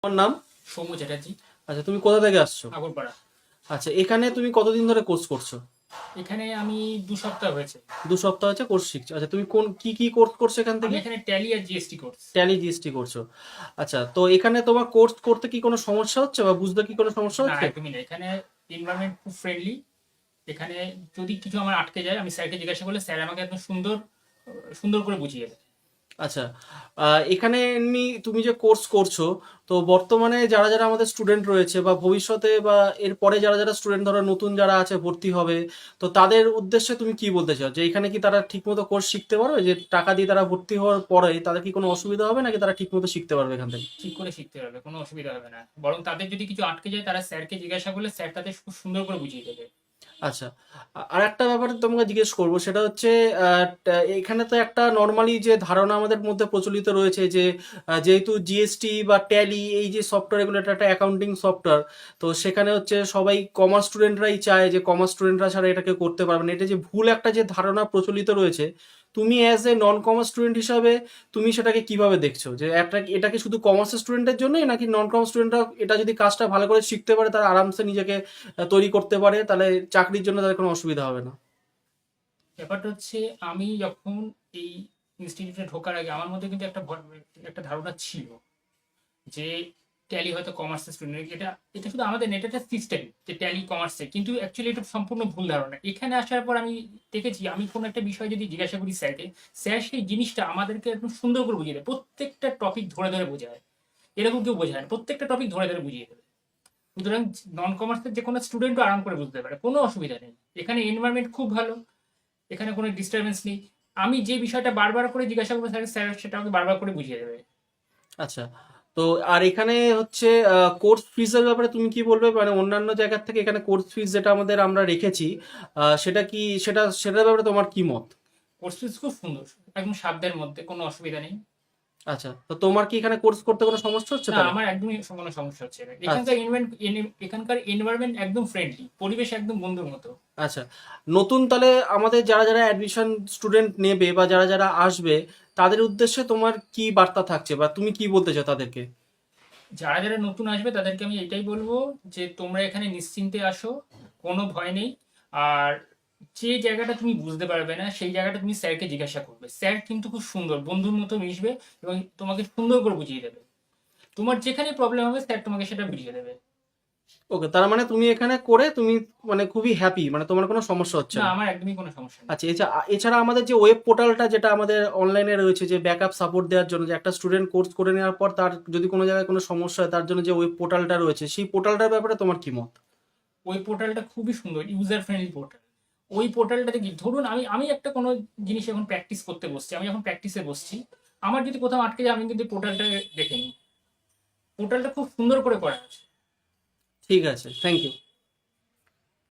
তোমার নাম? সৌম্য চ্যাটার্জি। আচ্ছা, তুমি কোথা থেকে আসছো? আগরপাড়া। আচ্ছা, এখানে তুমি কতদিন ধরে কোর্স করছো? এখানে আমি 2 সপ্তাহ হয়েছে। 2 সপ্তাহ হচ্ছে কোর্স শিখছো। আচ্ছা, তুমি কোন কি কোর্স করছো এখান আমি থেকে? এখানে ট্যালি আর জিএসটি কোর্স। ট্যালি জিএসটি করছো। আচ্ছা, তো এখানে তোমার কোর্স করতে কি কোনো সমস্যা হচ্ছে বা বুঝতে কি কোনো সমস্যা না, হচ্ছে? একদমই না। এখানে এনভায়রনমেন্ট খুব ফ্রেন্ডলি। এখানে যদি কিছু আমার আটকে যায় আমি স্যারকে জিজ্ঞাসা করলে স্যার আমাকে একদম সুন্দর সুন্দর করে বুঝিয়ে দেয়। আচ্ছা, এখানে এমনি তুমি যে কোর্স করছো, তো বর্তমানে যারা যারা আমাদের স্টুডেন্ট রয়েছে বা ভবিষ্যতে বা এরপরে যারা যারা স্টুডেন্ট ধরো নতুন যারা আছে ভর্তি হবে, তো তাদের উদ্দেশ্যে তুমি কি বলতে চাও যে এখানে কি তারা ঠিকমতো কোর্স শিখতে পারবে, যে টাকা দিয়ে তারা ভর্তি হওয়ার পরে তাদের কি কোনো অসুবিধা হবে নাকি তারা ঠিকমতো শিখতে পারবে এখান থেকে? ঠিক করে শিখতে পারবে, কোনো অসুবিধা হবে না। বরং তাদের যদি কিছু আটকে যায় তারা স্যারকে জিজ্ঞাসা করলে স্যার তাদের খুব সুন্দর করে বুঝিয়ে দেবে। আচ্ছা, আর একটা ব্যাপার তোমাকে জিজ্ঞেস করবো, সেটা হচ্ছে এখানে তো একটা নর্মালি যে ধারণা আমাদের মধ্যে প্রচলিত রয়েছে যে যেহেতু জিএসটি বা ট্যালি এই যে সফটওয়্যার, এগুলো একটা অ্যাকাউন্টিং সফটওয়্যার, তো সেখানে হচ্ছে সবাই কমার্স স্টুডেন্টরাই চায় যে কমার্স স্টুডেন্টরা ছাড়া এটাকে করতে পারবে না, এটা যে ভুল একটা যে ধারণা প্রচলিত রয়েছে, তুমি as a non commerce student হিসাবে তুমি সেটাকে কিভাবে দেখছো, যে একটা এটাকে শুধু কমার্সের স্টুডেন্টের জন্যই নাকি নন কমার্স স্টুডেন্টরা এটা যদি কাজটা ভালো করে শিখতে পারে তারা আরামসে নিজেকে তৈরি করতে পারে, তাহলে চাকরির জন্য তাদের কোনো অসুবিধা হবে না? ব্যাপারটা হচ্ছে, আমি যখন এই ইনস্টিটিউটে ঢোকার আগে আমার মধ্যে কিন্তু একটা ধারণা ছিল যে ট্যালি হয়তো কমার্সের স্টুডেন্ট। এটা এটা শুধু আমাদের না, এটা একটা সিস্টেম যে ট্যালি কমার্সে, কিন্তু অ্যাকচুয়ালি এটা সম্পূর্ণ ভুল ধারণা। এখানে আসার পর আমি দেখেছি, আমি কোনো একটা বিষয় যদি জিজ্ঞাসা করি স্যারকে, স্যার সেই জিনিসটা আমাদেরকে একদম সুন্দর করে বুঝিয়ে দেয়। প্রত্যেকটা টপিক ধরে ধরে বোঝায়। এরকম কেউ বোঝায় না, প্রত্যেকটা টপিক ধরে ধরে বুঝিয়ে দেবে। সুতরাং নন কমার্সের যে কোনো স্টুডেন্টও আরাম করে বুঝতে পারে, কোনো অসুবিধা নেই। এখানে এনভায়রনমেন্ট খুব ভালো, এখানে কোনো ডিস্টারবেন্স নেই। আমি যে বিষয়টা বারবার করে জিজ্ঞাসা করবো স্যার, স্যার সেটা আমাকে বারবার করে বুঝিয়ে দেবে। আচ্ছা, তো আর এখানে হচ্ছে কোর্স ফিজের ব্যাপারে তুমি কি বলবে, মানে অন্যান্য জায়গার থেকে এখানে কোর্স ফিজ যেটা আমাদের আমরা রেখেছি, সেটা কি সেটার ব্যাপারে তোমার কি মত? কোর্স ফিস খুব সুন্দর, একদম সাধ্যের মধ্যে, কোনো অসুবিধা নেই। আচ্ছা, তো তোমার কি এখানে কোর্স করতে কোনো সমস্যা হচ্ছে না, তাহলে? আমার একদমই কোনো সমস্যা হচ্ছে না। আচ্ছা। এখানকার এনভায়রনমেন্ট একদম ফ্রেন্ডলি, পরিবেশ একদম বন্ধুর মতো। আচ্ছা, নতুন তাহলে আমাদের যারা যারা অ্যাডমিশন স্টুডেন্ট নেবে বা যারা যারা আসবে, তাদের উদ্দেশ্যে তোমার কি বার্তা থাকছে বা তুমি কি বলতে চাও তাদেরকে? যারা যারা নতুন আসবে তাদেরকে আমি এটাই বলবো যে তোমরা এখানে নিশ্চিন্তে আসো, কোনো ভয় নেই। আর যে জায়গাটা তুমি বুঝতে পারবে না সেই জায়গাটা তুমি স্যারকে জিজ্ঞাসা করবে। স্যার কিন্তু খুব সুন্দর বন্ধুর মতো মিশবে এবং তোমাকে সুন্দর করে বুঝিয়ে দেবে। তোমার যেখানে প্রবলেম হবে স্যার তোমাকে সেটা বুঝিয়ে দেবে। ওকে, তার মানে তুমি এখানে করে তুমি মানে খুবই হ্যাপি, মানে তোমার কোনো সমস্যা হচ্ছে না, না? আমার একদমই কোনো সমস্যা নেই। আচ্ছা, এছাড়া আমাদের যে ওয়েব পোর্টালটা যেটা আমাদের অনলাইনে রয়েছে, যে ব্যাকআপ সাপোর্ট দেওয়ার জন্য, যে একটা স্টুডেন্ট কোর্স করে নেওয়ার পর তার যদি কোনো জায়গায় কোনো সমস্যা হয় তার জন্য যে ওয়েব পোর্টালটা রয়েছে, সেই পোর্টালটার ব্যাপারে তোমার কি মত? ওই পোর্টালটা খুবই সুন্দর, ইউজার ফ্রেন্ডলি পোর্টাল। ওই পোর্টালটাতে কি, ধরুন আমি আমি একটা কোনো জিনিস এখন প্র্যাকটিস করতে বসছি, আমি যখন প্র্যাকটিসে বসছি, আমার যদি কোথাও আটকে যায় আমি কিন্তু পোর্টালটা দেখে নিই। পোর্টালটা খুব সুন্দর করে করা আছে। ঠিক আছে, থ্যাংক ইউ।